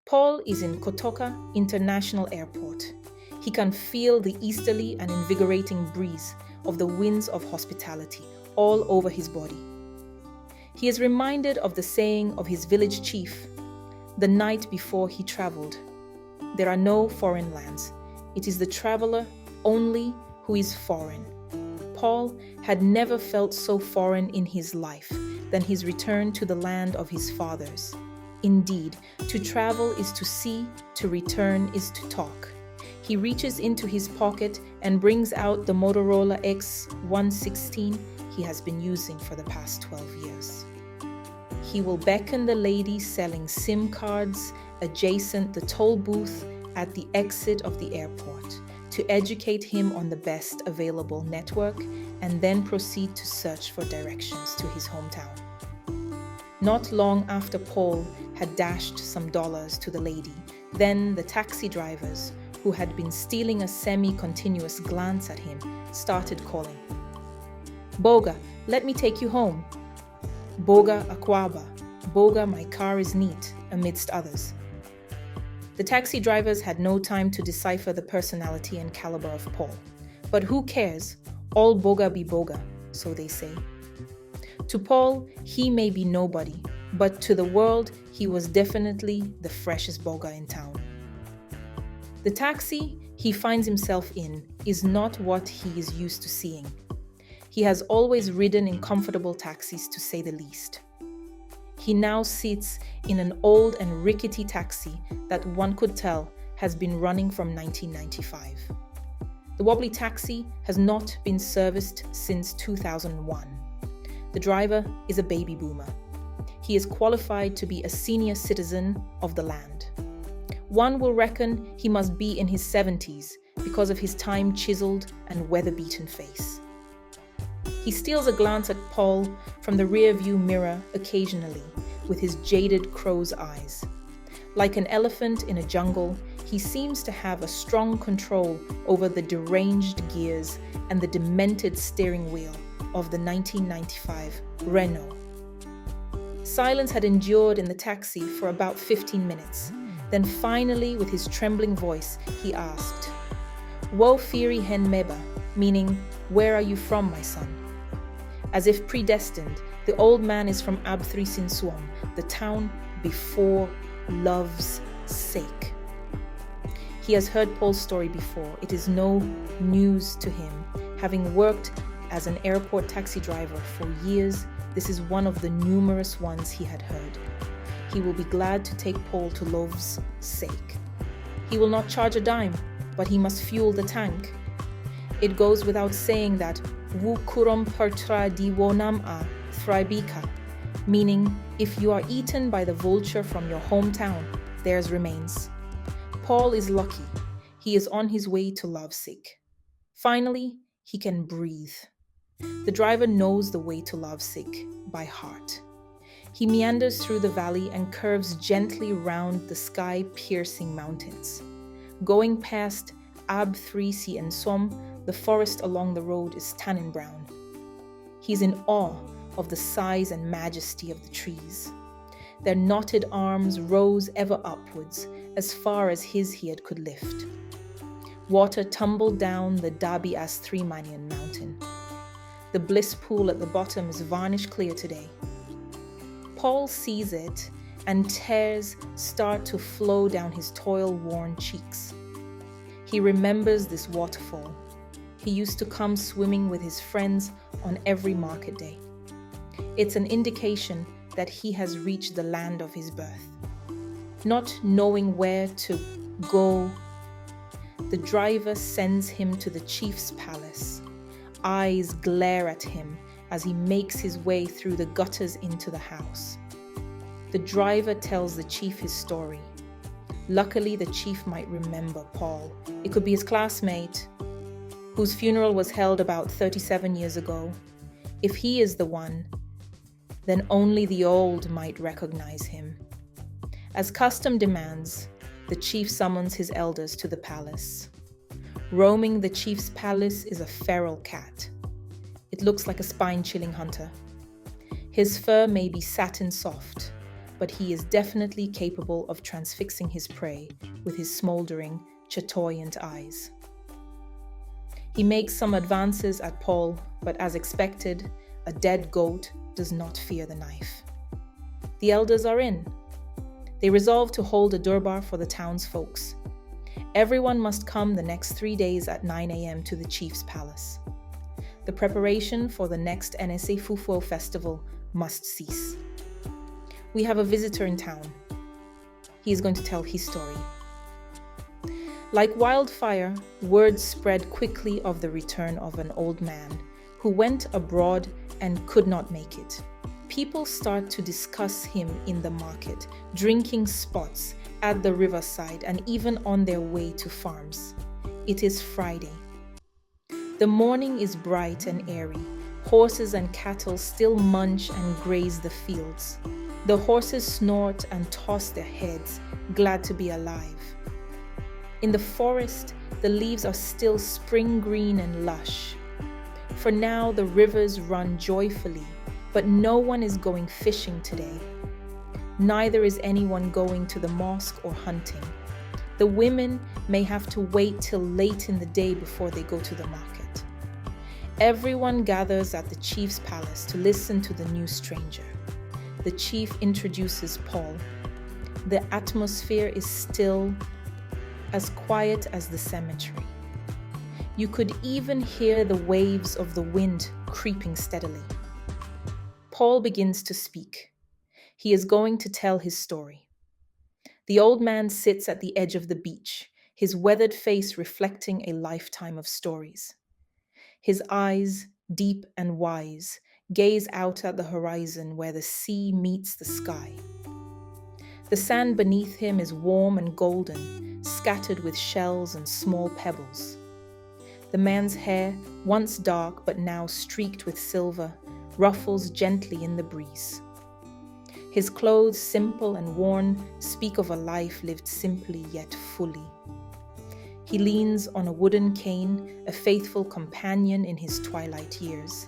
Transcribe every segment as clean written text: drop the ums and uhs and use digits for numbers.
Paul is in Kotoka International Airport. He can feel the easterly and invigorating breeze of the winds of hospitality all over his body. He is reminded of the saying of his village chief the night before he traveled. There are no foreign lands. It is the traveler only who is foreign. Paul had never felt so foreign in his life than his return to the land of his fathers. Indeed, to travel is to see, to return is to talk. He reaches into his pocket and brings out the Motorola X116 he has been using for the past 12 years. He will beckon the lady selling SIM cards adjacent the toll booth at the exit of the airport to educate him on the best available network and then proceed to search for directions to his hometown. Not long after Paul had dashed some dollars to the lady, then the taxi drivers, who had been stealing a semi-continuous glance at him, started calling. "Boga, let me take you home." "Boga Akwaba," "Boga, my car is neat," amidst others. The taxi drivers had no time to decipher the personality and caliber of Paul. But who cares? All Boga be Boga, so they say. To Paul, he may be nobody, but to the world, he was definitely the freshest Boga in town. The taxi he finds himself in is not what he is used to seeing. He has always ridden in comfortable taxis, to say the least. He now sits in an old and rickety taxi that one could tell has been running from 1995. The wobbly taxi has not been serviced since 2001. The driver is a baby boomer. He is qualified to be a senior citizen of the land. One will reckon he must be in his 70s because of his time-chiseled and weather-beaten face. He steals a glance at Paul from the rear-view mirror occasionally with his jaded crow's eyes. Like an elephant in a jungle, he seems to have a strong control over the deranged gears and the demented steering wheel of the 1995 Renault. Silence had endured in the taxi for about 15 minutes. Then finally, with his trembling voice, he asked, "Wo firi hen meba," meaning, "Where are you from, my son?" As if predestined, the old man is from Abthrisinsuam, the town before love's sake. He has heard Paul's story before. It is no news to him. Having worked as an airport taxi driver for years, this is one of the numerous ones he had heard. He will be glad to take Paul to love's sake. He will not charge a dime, but he must fuel the tank. It goes without saying that "Wu kurom pertra di wonam a thribika," meaning if you are eaten by the vulture from your hometown, theirs remains. Paul is lucky. He is on his way to Lovesick. Finally, he can breathe. The driver knows the way to Lovesick by heart. He meanders through the valley and curves gently round the sky-piercing mountains. Going past Ab-3C and Som, the forest along the road is tannin brown. He's in awe of the size and majesty of the trees. Their knotted arms rose ever upwards, as far as his head could lift. Water tumbled down the Dabi Astrimanian mountain. The bliss pool at the bottom is varnish clear today. Paul sees it, and tears start to flow down his toil-worn cheeks. He remembers this waterfall. He used to come swimming with his friends on every market day. It's an indication that he has reached the land of his birth. Not knowing where to go, the driver sends him to the chief's palace. Eyes glare at him as he makes his way through the gutters into the house. The driver tells the chief his story. Luckily, the chief might remember Paul. It could be his classmate, whose funeral was held about 37 years ago. If he is the one, then only the old might recognize him. As custom demands, the chief summons his elders to the palace. Roaming the chief's palace is a feral cat. It looks like a spine-chilling hunter. His fur may be satin soft, but he is definitely capable of transfixing his prey with his smoldering, chatoyant eyes. He makes some advances at Paul, but as expected, a dead goat does not fear the knife. The elders are in. They resolve to hold a durbar for the townsfolks. Everyone must come the next 3 days at 9 a.m. to the chief's palace. The preparation for the next NSA Fufuo festival must cease. We have a visitor in town. He is going to tell his story. Like wildfire, word spread quickly of the return of an old man who went abroad and could not make it. People start to discuss him in the market, drinking spots, at the riverside, and even on their way to farms. It is Friday. The morning is bright and airy. Horses and cattle still munch and graze the fields. The horses snort and toss their heads, glad to be alive. In the forest, the leaves are still spring green and lush. For now, the rivers run joyfully, but no one is going fishing today. Neither is anyone going to the mosque or hunting. The women may have to wait till late in the day before they go to the market. Everyone gathers at the chief's palace to listen to the new stranger. The chief introduces Paul. The atmosphere is still, as quiet as the cemetery. You could even hear the waves of the wind creeping steadily. Paul begins to speak. He is going to tell his story. The old man sits at the edge of the beach, his weathered face reflecting a lifetime of stories. His eyes, deep and wise, gaze out at the horizon where the sea meets the sky. The sand beneath him is warm and golden, scattered with shells and small pebbles. The man's hair, once dark but now streaked with silver, ruffles gently in the breeze. His clothes, simple and worn, speak of a life lived simply yet fully. He leans on a wooden cane, a faithful companion in his twilight years.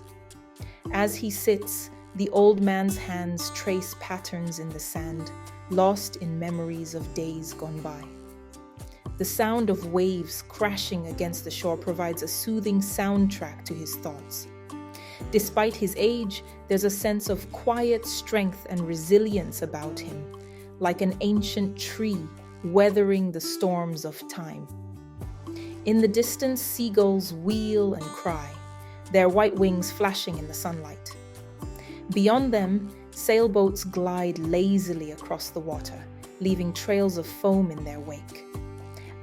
As he sits, the old man's hands trace patterns in the sand, lost in memories of days gone by. The sound of waves crashing against the shore provides a soothing soundtrack to his thoughts. Despite his age, there's a sense of quiet strength and resilience about him, like an ancient tree weathering the storms of time. In the distance, seagulls wheel and cry, their white wings flashing in the sunlight. Beyond them, sailboats glide lazily across the water, leaving trails of foam in their wake.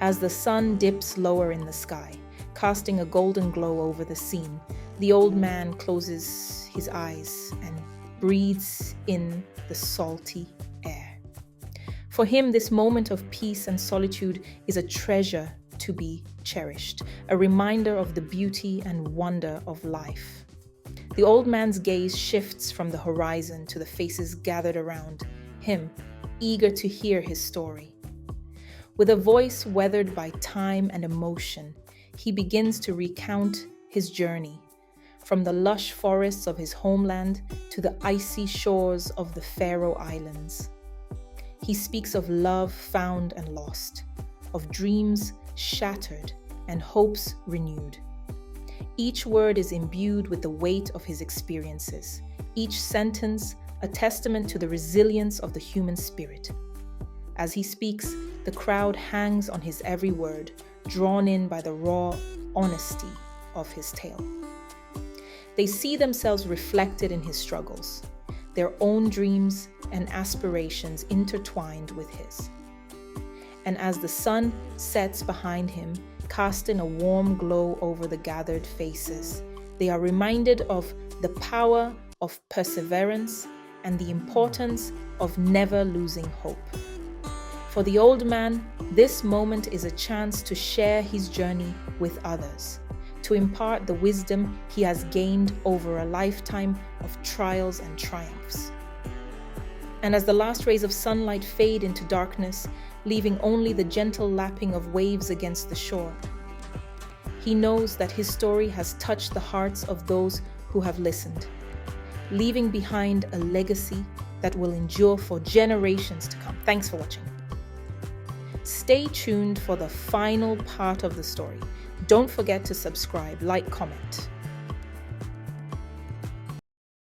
As the sun dips lower in the sky, casting a golden glow over the scene, the old man closes his eyes and breathes in the salty air. For him, this moment of peace and solitude is a treasure to be cherished, a reminder of the beauty and wonder of life. The old man's gaze shifts from the horizon to the faces gathered around him, eager to hear his story. With a voice weathered by time and emotion, he begins to recount his journey, from the lush forests of his homeland to the icy shores of the Faroe Islands. He speaks of love found and lost, of dreams shattered and hopes renewed. Each word is imbued with the weight of his experiences, each sentence a testament to the resilience of the human spirit. As he speaks, the crowd hangs on his every word, drawn in by the raw honesty of his tale. They see themselves reflected in his struggles, their own dreams and aspirations intertwined with his. And as the sun sets behind him, casting a warm glow over the gathered faces, they are reminded of the power of perseverance and the importance of never losing hope. For the old man, this moment is a chance to share his journey with others, to impart the wisdom he has gained over a lifetime of trials and triumphs. And as the last rays of sunlight fade into darkness, leaving only the gentle lapping of waves against the shore, he knows that his story has touched the hearts of those who have listened, leaving behind a legacy that will endure for generations to come. Thanks for watching. Stay tuned for the final part of the story. Don't forget to subscribe, like, comment.